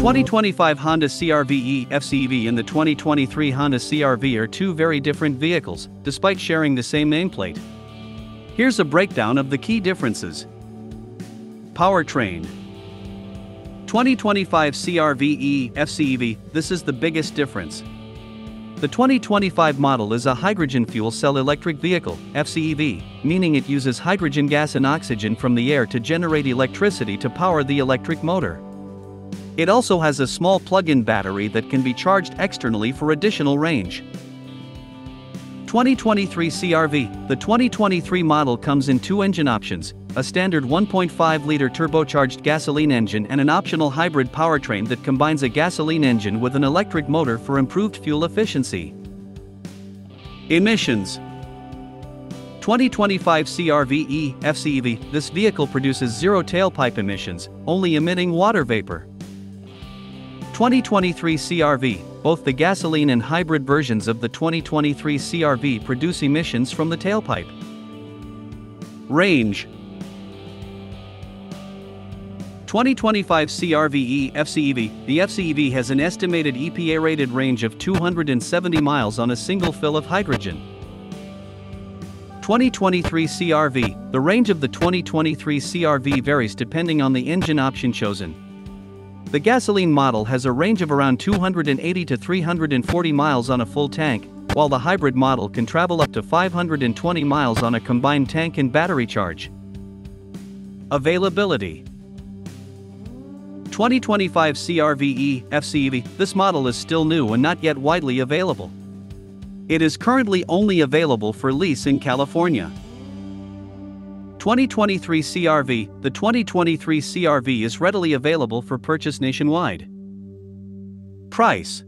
2025 Honda CR-V FCEV and the 2023 Honda CR-V are two very different vehicles, despite sharing the same nameplate. Here's a breakdown of the key differences. Powertrain. 2025 CR-V FCEV, this is the biggest difference. The 2025 model is a hydrogen fuel cell electric vehicle, FCEV, meaning it uses hydrogen gas and oxygen from the air to generate electricity to power the electric motor. It also has a small plug-in battery that can be charged externally for additional range. 2023 CR-V, the 2023 model comes in two engine options, a standard 1.5-liter turbocharged gasoline engine and an optional hybrid powertrain that combines a gasoline engine with an electric motor for improved fuel efficiency. Emissions. 2025 CR-V FCEV, this vehicle produces zero tailpipe emissions, only emitting water vapor. 2023 CR-V, both the gasoline and hybrid versions of the 2023 CR-V produce emissions from the tailpipe. Range. 2025 CR-V FCEV, the FCEV has an estimated EPA-rated range of 270 miles on a single fill of hydrogen. 2023 CR-V, the range of the 2023 CR-V varies depending on the engine option chosen. The gasoline model has a range of around 280 to 340 miles on a full tank, while the hybrid model can travel up to 520 miles on a combined tank and battery charge. Availability. 2025 CR-V FCEV, this model is still new and not yet widely available. It is currently only available for lease in California. 2023 CR-V, the 2023 CR-V is readily available for purchase nationwide. Price.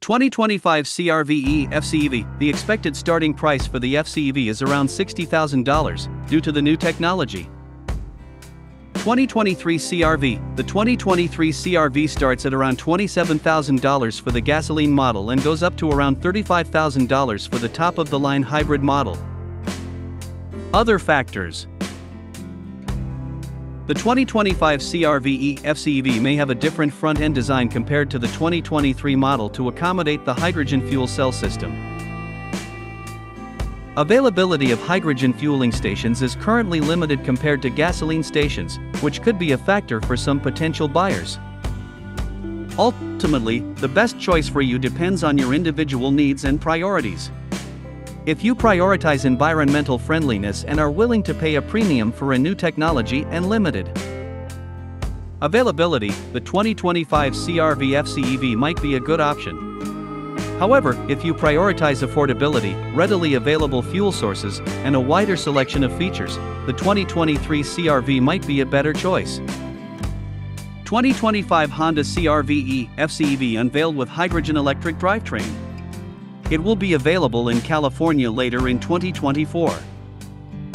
2025 CR-V FCEV, the expected starting price for the FCEV is around $60,000, due to the new technology. 2023 CR-V, the 2023 CR-V starts at around $27,000 for the gasoline model and goes up to around $35,000 for the top-of-the-line hybrid model. Other factors. The 2025 CR-V FCEV may have a different front-end design compared to the 2023 model to accommodate the hydrogen fuel cell system. Availability of hydrogen fueling stations is currently limited compared to gasoline stations, which could be a factor for some potential buyers. Ultimately, the best choice for you depends on your individual needs and priorities. If you prioritize environmental friendliness and are willing to pay a premium for a new technology and limited availability, the 2025 CR-V FCEV might be a good option. However, if you prioritize affordability, readily available fuel sources, and a wider selection of features, the 2023 CR-V might be a better choice. 2025 Honda CR-V FCEV unveiled with hydrogen electric drivetrain. It will be available in California later in 2024.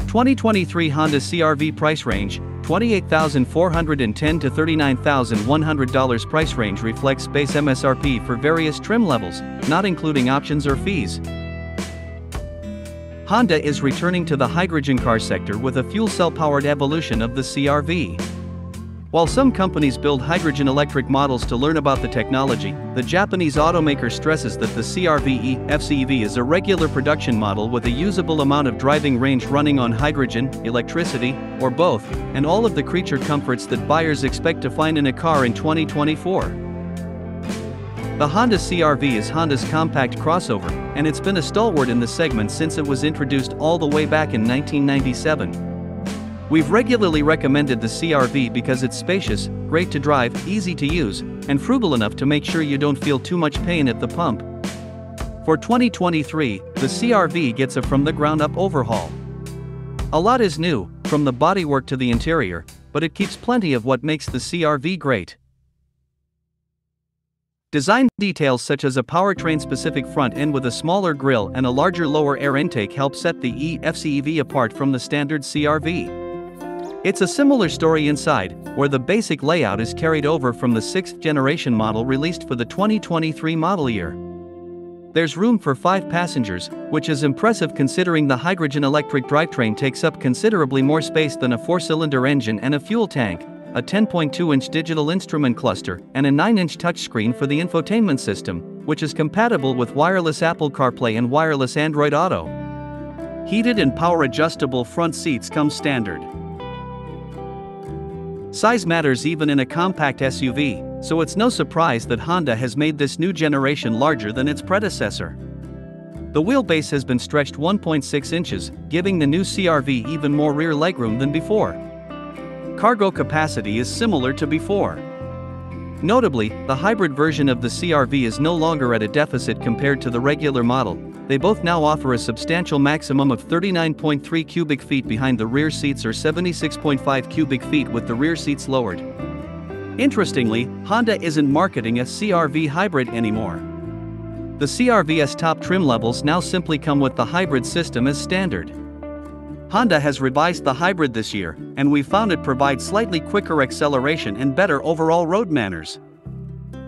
2023 Honda CR-V price range, $28,410 to $39,100 price range reflects base MSRP for various trim levels, not including options or fees. Honda is returning to the hydrogen car sector with a fuel cell-powered evolution of the CR-V. While some companies build hydrogen electric models to learn about the technology, the Japanese automaker stresses that the CR-V FCEV is a regular production model with a usable amount of driving range running on hydrogen, electricity, or both, and all of the creature comforts that buyers expect to find in a car in 2024. The Honda CR-V is Honda's compact crossover, and it's been a stalwart in the segment since it was introduced all the way back in 1997. We've regularly recommended the CR-V because it's spacious, great to drive, easy to use, and frugal enough to make sure you don't feel too much pain at the pump. For 2023, the CR-V gets a from-the-ground-up overhaul. A lot is new, from the bodywork to the interior, but it keeps plenty of what makes the CR-V great. Design details such as a powertrain-specific front end with a smaller grille and a larger lower air intake help set the FCEV apart from the standard CR-V. It's a similar story inside, where the basic layout is carried over from the 6th generation model released for the 2023 model year. There's room for 5 passengers, which is impressive considering the hydrogen electric drivetrain takes up considerably more space than a 4-cylinder engine and a fuel tank, a 10.2-inch digital instrument cluster, and a 9-inch touchscreen for the infotainment system, which is compatible with wireless Apple CarPlay and wireless Android Auto. Heated and power-adjustable front seats come standard. Size matters even in a compact SUV, so it's no surprise that Honda has made this new generation larger than its predecessor. The wheelbase has been stretched 1.6 inches, giving the new CR-V even more rear legroom than before. Cargo capacity is similar to before. Notably, the hybrid version of the CR-V is no longer at a deficit compared to the regular model. They both now offer a substantial maximum of 39.3 cubic feet behind the rear seats or 76.5 cubic feet with the rear seats lowered. Interestingly, Honda isn't marketing a CR-V hybrid anymore. The CR-V's top trim levels now simply come with the hybrid system as standard. Honda has revised the hybrid this year, and we found it provides slightly quicker acceleration and better overall road manners.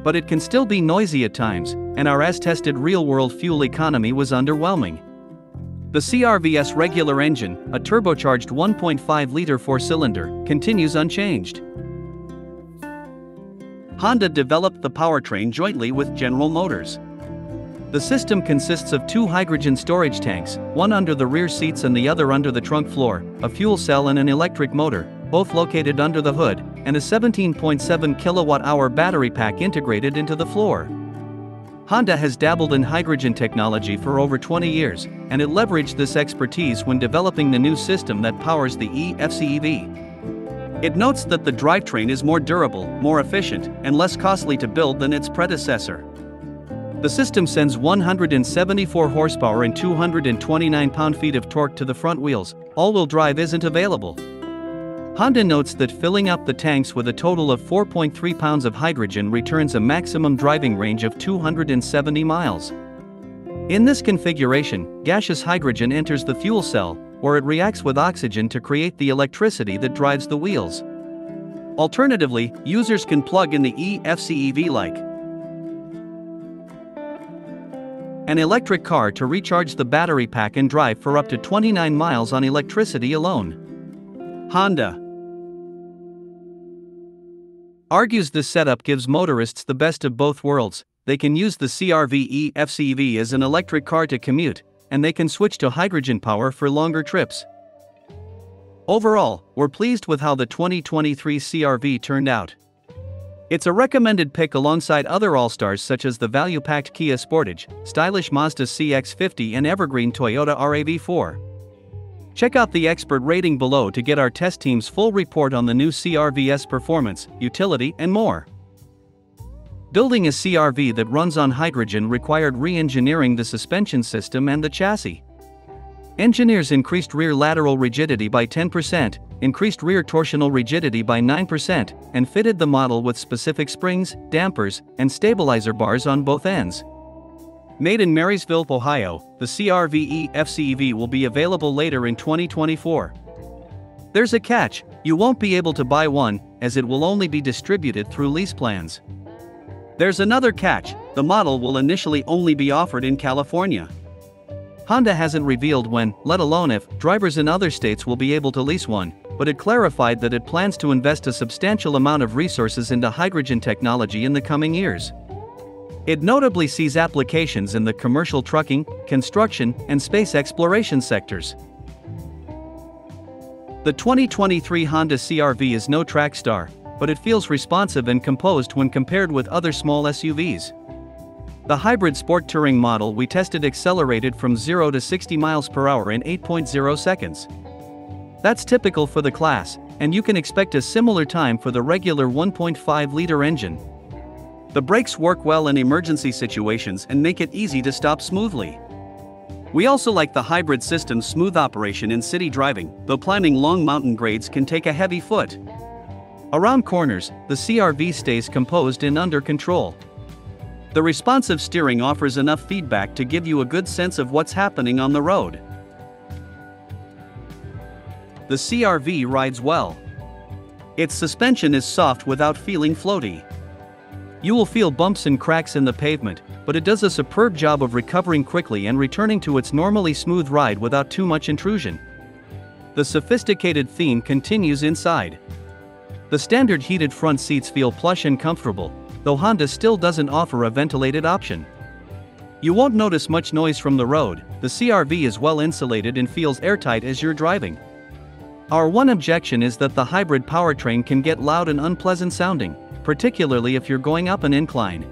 But it can still be noisy at times, and our as-tested real-world fuel economy was underwhelming. The CR-V's regular engine, a turbocharged 1.5-liter four-cylinder, continues unchanged. Honda developed the powertrain jointly with General Motors. The system consists of two hydrogen storage tanks, one under the rear seats and the other under the trunk floor, a fuel cell and an electric motor, both located under the hood, and a 17.7 kilowatt-hour battery pack integrated into the floor. Honda has dabbled in hydrogen technology for over 20 years, and it leveraged this expertise when developing the new system that powers the FCEV. It notes that the drivetrain is more durable, more efficient, and less costly to build than its predecessor. The system sends 174 horsepower and 229 pound-feet of torque to the front wheels. All-wheel drive isn't available. Honda notes that filling up the tanks with a total of 4.3 pounds of hydrogen returns a maximum driving range of 270 miles. In this configuration, gaseous hydrogen enters the fuel cell, where it reacts with oxygen to create the electricity that drives the wheels. Alternatively, users can plug in the FCEV like an electric car to recharge the battery pack and drive for up to 29 miles on electricity alone. Honda argues this setup gives motorists the best of both worlds. They can use the CR-V FCEV as an electric car to commute, and they can switch to hydrogen power for longer trips. Overall, we're pleased with how the 2023 CR-V turned out. It's a recommended pick alongside other all-stars such as the value-packed Kia Sportage, stylish Mazda CX-50 and evergreen Toyota RAV4. Check out the expert rating below to get our test team's full report on the new CR-V's performance, utility, and more. Building a CR-V that runs on hydrogen required re-engineering the suspension system and the chassis. Engineers increased rear lateral rigidity by 10%, increased rear torsional rigidity by 9%, and fitted the model with specific springs, dampers, and stabilizer bars on both ends. Made in Marysville, Ohio, the CR-V FCEV will be available later in 2024. There's a catch: you won't be able to buy one, as it will only be distributed through lease plans. There's another catch: the model will initially only be offered in California. Honda hasn't revealed when, let alone if, drivers in other states will be able to lease one, but it clarified that it plans to invest a substantial amount of resources into hydrogen technology in the coming years. It notably sees applications in the commercial trucking, construction, and space exploration sectors. The 2023 Honda CR-V is no track star, but it feels responsive and composed when compared with other small SUVs. The hybrid sport touring model we tested accelerated from 0 to 60 miles per hour in 8.0 seconds. That's typical for the class, and you can expect a similar time for the regular 1.5-liter engine. The brakes work well in emergency situations and make it easy to stop smoothly. We also like the hybrid system's smooth operation in city driving, though climbing long mountain grades can take a heavy foot. Around corners, the CR-V stays composed and under control. The responsive steering offers enough feedback to give you a good sense of what's happening on the road. The CR-V rides well. Its suspension is soft without feeling floaty. You will feel bumps and cracks in the pavement, but it does a superb job of recovering quickly and returning to its normally smooth ride without too much intrusion. The sophisticated theme continues inside. The standard heated front seats feel plush and comfortable, though Honda still doesn't offer a ventilated option. You won't notice much noise from the road, the CR-V is well insulated and feels airtight as you're driving. Our one objection is that the hybrid powertrain can get loud and unpleasant sounding, particularly if you're going up an incline.